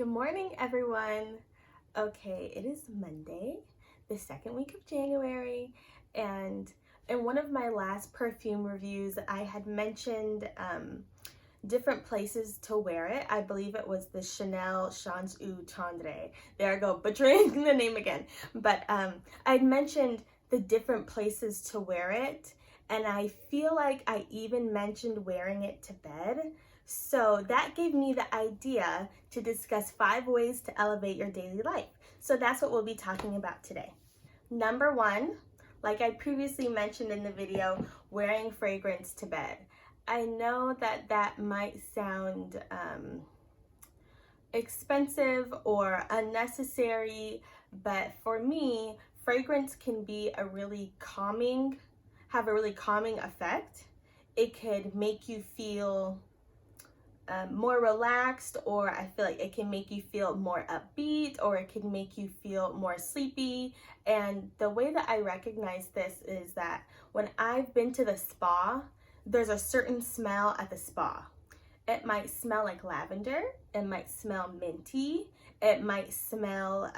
Good morning, everyone. Okay, it is Monday, the second week of January, and in one of my last perfume reviews, I had mentioned different places to wear it. I believe it was the Chanel Change ou Tendre. There I go, butchering the name again. But I had mentioned the different places to wear it, and I feel like I even mentioned wearing it to bed. So that gave me the idea to discuss 5 ways to elevate your daily life. So that's what we'll be talking about today. Number 1, like I previously mentioned in the video, wearing fragrance to bed. I know that that might sound expensive or unnecessary, but for me, fragrance can be have a really calming effect. It could make you feel more relaxed, or I feel like it can make you feel more upbeat, or it can make you feel more sleepy. And the way that I recognize this is that when I've been to the spa, there's a certain smell at the spa. It might smell like lavender, it might smell minty, it might smell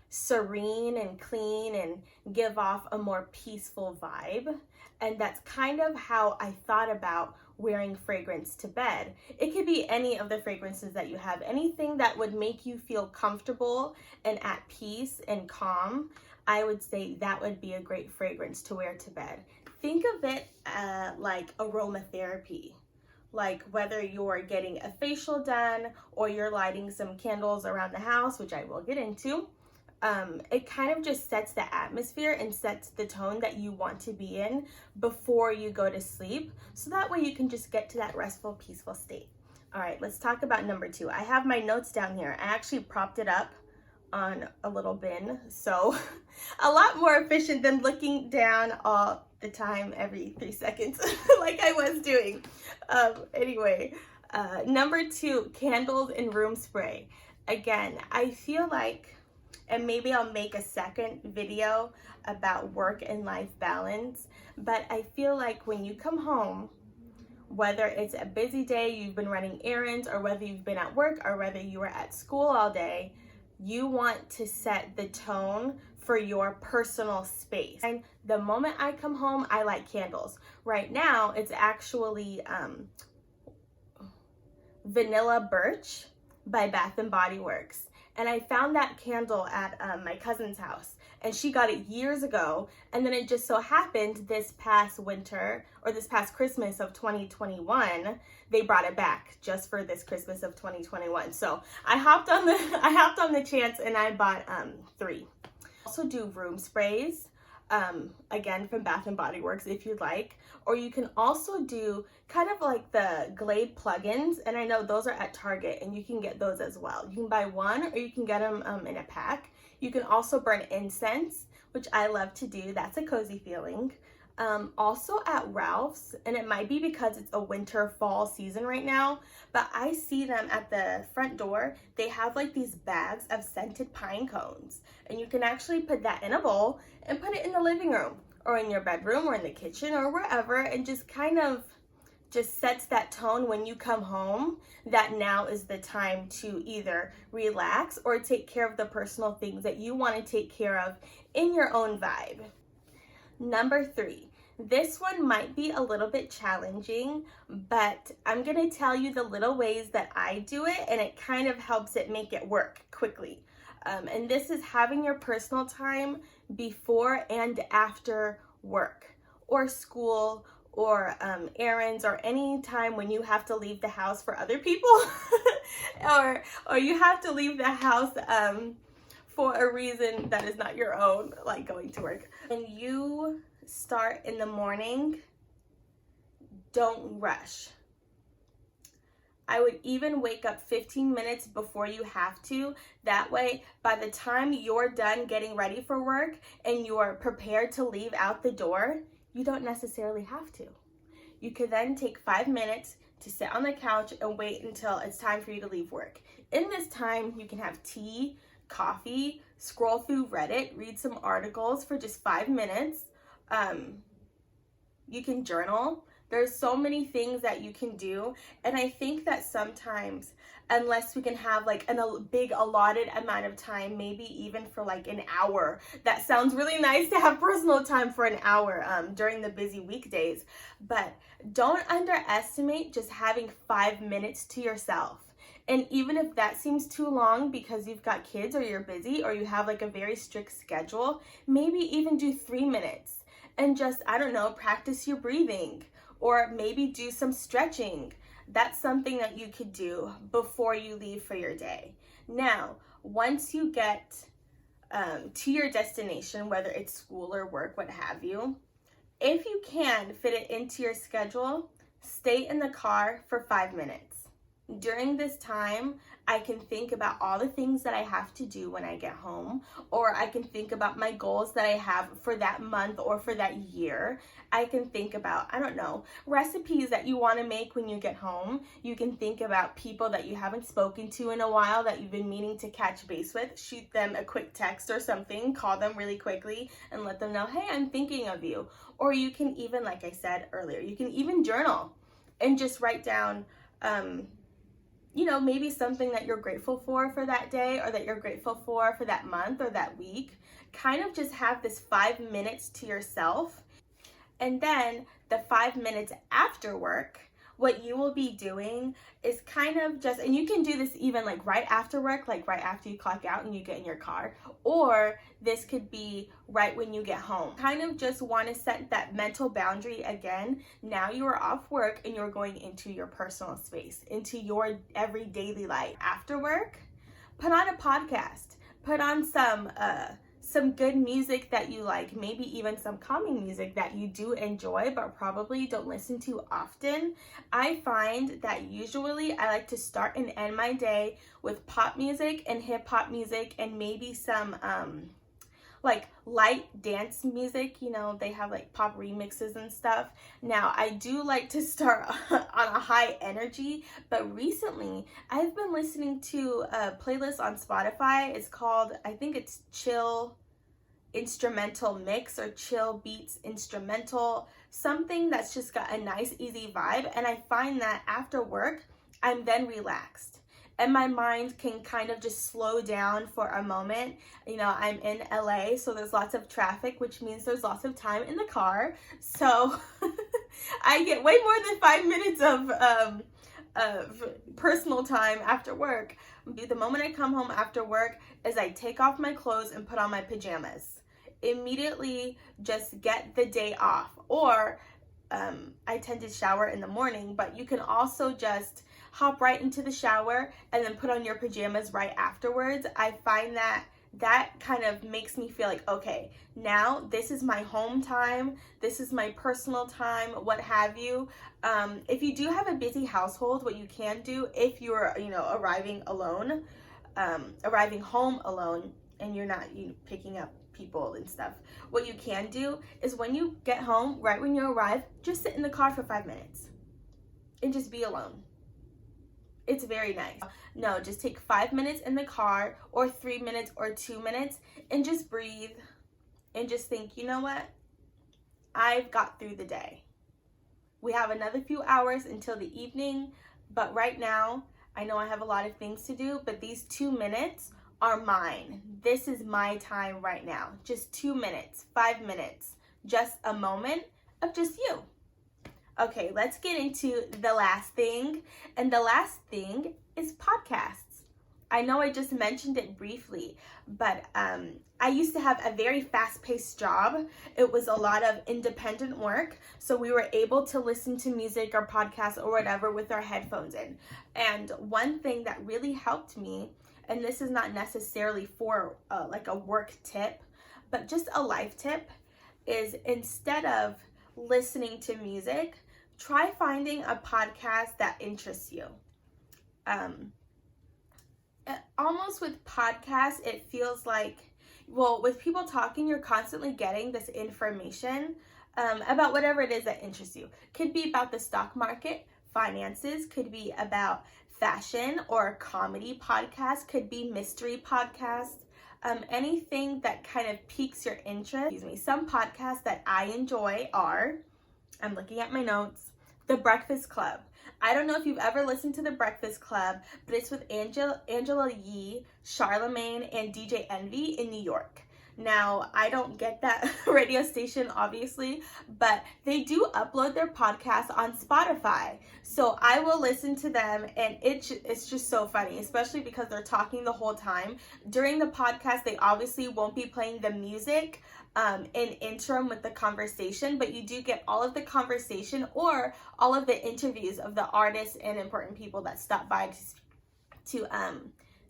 serene and clean and give off a more peaceful vibe. And that's kind of how I thought about wearing fragrance to bed. It could be any of the fragrances that you have, anything that would make you feel comfortable and at peace and calm. I would say that would be a great fragrance to wear to bed. Think of it like aromatherapy. Like whether you're getting a facial done or you're lighting some candles around the house, which I will get into. It kind of just sets the atmosphere and sets the tone that you want to be in before you go to sleep. So that way you can just get to that restful, peaceful state. All right, let's talk about number 2. I have my notes down here. I actually propped it up on a little bin. So a lot more efficient than looking down all the time every 3 seconds like I was doing. Anyway, number 2, candles and room spray. Again, I feel like, and maybe I'll make a second video about work and life balance, but I feel like when you come home, whether it's a busy day, you've been running errands, or whether you've been at work, or whether you were at school all day, you want to set the tone for your personal space. And the moment I come home, I light candles. Right now, it's actually Vanilla Birch by Bath and Body Works. And I found that candle at my cousin's house, and she got it years ago. And then it just so happened this past winter, or this past Christmas of 2021, they brought it back just for this Christmas of 2021. So I hopped on the chance and I bought 3. Also do room sprays, again from Bath and Body Works if you'd like, or you can also do kind of like the Glade plugins, and I know those are at Target and you can get those as well. You can buy one or you can get them in a pack. You can also burn incense, which I love to do. That's a cozy feeling. Also at Ralph's, and it might be because it's a winter fall season right now, but I see them at the front door. They have like these bags of scented pine cones, and you can actually put that in a bowl and put it in the living room or in your bedroom or in the kitchen or wherever, and just kind of just sets that tone when you come home that now is the time to either relax or take care of the personal things that you want to take care of in your own vibe. Number 3, this one might be a little bit challenging, but I'm going to tell you the little ways that I do it, and it kind of helps it make it work quickly. And this is having your personal time before and after work or school or errands, or any time when you have to leave the house for other people or you have to leave the house for a reason that is not your own, like going to work. When you start in the morning, don't rush. I would even wake up 15 minutes before you have to. That way, by the time you're done getting ready for work and you're prepared to leave out the door, you don't necessarily have to. You could then take 5 minutes to sit on the couch and wait until it's time for you to leave work. In this time, you can have tea, coffee, scroll through Reddit, read some articles for just 5 minutes. You can journal. There's so many things that you can do, and I think that sometimes unless we can have like a big allotted amount of time, maybe even for like an hour. That sounds really nice to have personal time for an hour during the busy weekdays. But don't underestimate just having 5 minutes to yourself. And even if that seems too long because you've got kids or you're busy or you have like a very strict schedule, maybe even do 3 minutes and just, I don't know, practice your breathing or maybe do some stretching. That's something that you could do before you leave for your day. Now, once you get to your destination, whether it's school or work, what have you, if you can fit it into your schedule, stay in the car for 5 minutes. During this time, I can think about all the things that I have to do when I get home, or I can think about my goals that I have for that month or for that year. I can think about, I don't know, recipes that you want to make when you get home. You can think about people that you haven't spoken to in a while that you've been meaning to catch base with. Shoot them a quick text or something, call them really quickly and let them know, hey, I'm thinking of you. Or you can even, like I said earlier, you can even journal and just write down, maybe something that you're grateful for that day, or that you're grateful for that month or that week. Kind of just have this 5 minutes to yourself. And then the 5 minutes after work, what you will be doing is kind of just, and you can do this even like right after work, like right after you clock out and you get in your car, or this could be right when you get home. Kind of just want to set that mental boundary again. Now you are off work and you're going into your personal space, into your everyday life. After work, put on a podcast, put on some good music that you like, maybe even some calming music that you do enjoy but probably don't listen to often. I find that usually I like to start and end my day with pop music and hip hop music and maybe some like light dance music. They have like pop remixes and stuff. Now, I do like to start on a high energy, but recently I've been listening to a playlist on Spotify. It's called, I think it's Chill Instrumental Mix or Chill Beats Instrumental, something that's just got a nice easy vibe. And I find that after work, I'm then relaxed and my mind can kind of just slow down for a moment. I'm in LA, so there's lots of traffic, which means there's lots of time in the car. So I get way more than 5 minutes of personal time after work. The moment I come home after work is I take off my clothes and put on my pajamas. Immediately just get the day off. Or I tend to shower in the morning, but you can also just hop right into the shower and then put on your pajamas right afterwards. I find that kind of makes me feel like, okay, now this is my home time, this is my personal time, what have you. If you do have a busy household, what you can do if you're, arriving home alone and you're not picking up people and stuff, what you can do is when you get home, right when you arrive, just sit in the car for 5 minutes and just be alone. It's very nice. No, just take 5 minutes in the car or 3 minutes or 2 minutes and just breathe and just think, you know what? I've got through the day. We have another few hours until the evening, but right now, I know I have a lot of things to do, but these 2 minutes are mine. This is my time right now. Just 2 minutes, 5 minutes, just a moment of just you. Okay, let's get into the last thing. And the last thing is podcasts. I know I just mentioned it briefly, but I used to have a very fast-paced job. It was a lot of independent work, so we were able to listen to music or podcasts or whatever with our headphones in. And one thing that really helped me, and this is not necessarily for like a work tip, but just a life tip, is instead of listening to music, try finding a podcast that interests you. Almost with podcasts, it feels like, well, with people talking, you're constantly getting this information about whatever it is that interests you. Could be about the stock market, finances, could be about fashion or comedy podcast, could be mystery podcasts, anything that kind of piques your interest. Some podcasts that I enjoy are, I'm looking at my notes, The Breakfast Club. I don't know if you've ever listened to The Breakfast Club, but it's with Angela Yee, Charlemagne, and DJ Envy in New York. Now, I don't get that radio station, obviously, but they do upload their podcast on Spotify. So I will listen to them, and it's just so funny, especially because they're talking the whole time. During the podcast, they obviously won't be playing the music in interim with the conversation, but you do get all of the conversation or all of the interviews of the artists and important people that stop by to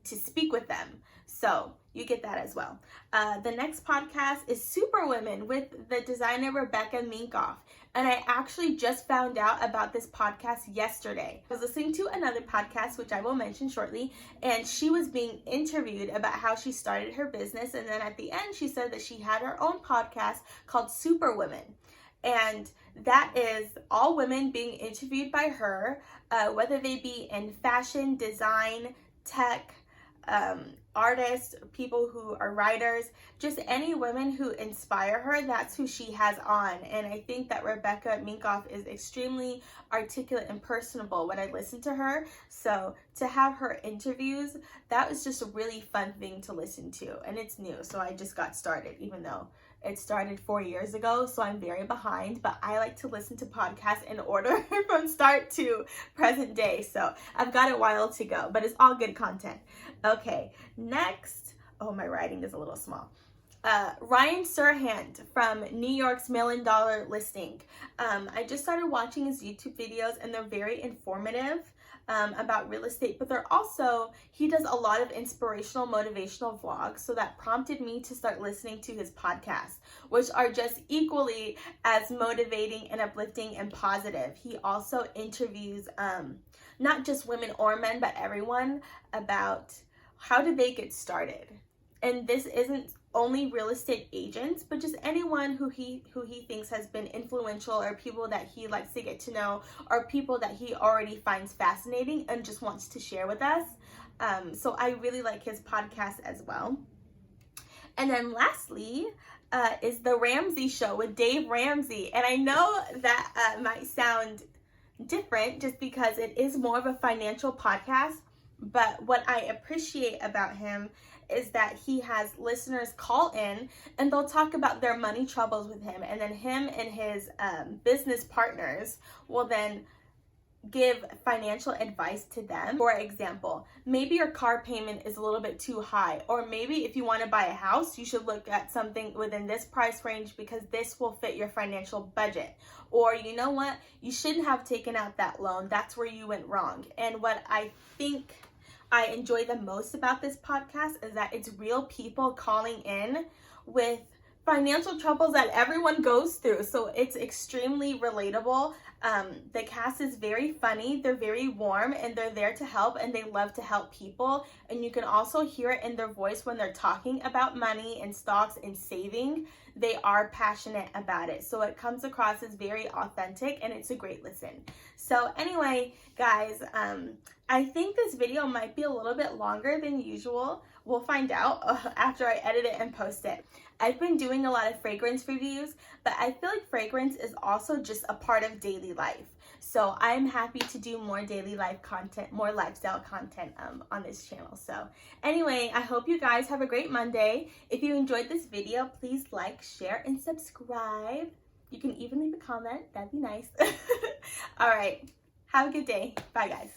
speak with them. So you get that as well. The next podcast is Superwoman with the designer Rebecca Minkoff. And I actually just found out about this podcast yesterday. I was listening to another podcast, which I will mention shortly, and she was being interviewed about how she started her business. And then at the end, she said that she had her own podcast called Superwoman. And that is all women being interviewed by her, whether they be in fashion, design, tech, artists, people who are writers, just any women who inspire her. That's who she has on. And I think that Rebecca Minkoff is extremely articulate and personable when I listen to her. So to have her interviews, that was just a really fun thing to listen to. And it's new, so I just got started, even though it started 4 years ago, so I'm very behind, but I like to listen to podcasts in order from start to present day. So I've got a while to go, but it's all good content. Okay, next, oh, my writing is a little small. Ryan Serhant from New York's $1 Million Listing. I just started watching his YouTube videos, and they're very informative about real estate, but he does a lot of inspirational, motivational vlogs. So that prompted me to start listening to his podcasts, which are just equally as motivating and uplifting and positive. He also interviews not just women or men, but everyone about how did they get started. And this isn't only real estate agents, but just anyone who he thinks has been influential, or people that he likes to get to know, or people that he already finds fascinating and just wants to share with us. So I really like his podcast as well. And then lastly is the Ramsey Show with Dave Ramsey. And I know that might sound different just because it is more of a financial podcast, but what I appreciate about him is that he has listeners call in and they'll talk about their money troubles with him, and then him and his business partners will then give financial advice to them. For example, maybe your car payment is a little bit too high, or maybe if you want to buy a house, you should look at something within this price range because this will fit your financial budget. Or you know what, you shouldn't have taken out that loan, that's where you went wrong. And what I think I enjoy the most about this podcast is that it's real people calling in with financial troubles that everyone goes through. So it's extremely relatable. The cast is very funny, they're very warm, and they're there to help, and they love to help people. And you can also hear it in their voice when they're talking about money and stocks and saving. They are passionate about it. So it comes across as very authentic, and it's a great listen. So anyway, guys, I think this video might be a little bit longer than usual. We'll find out after I edit it and post it. I've been doing a lot of fragrance reviews, but I feel like fragrance is also just a part of daily life. So I'm happy to do more daily life content, more lifestyle content on this channel. So anyway, I hope you guys have a great Monday. If you enjoyed this video, please like, share, and subscribe. You can even leave a comment. That'd be nice. All right. Have a good day. Bye, guys.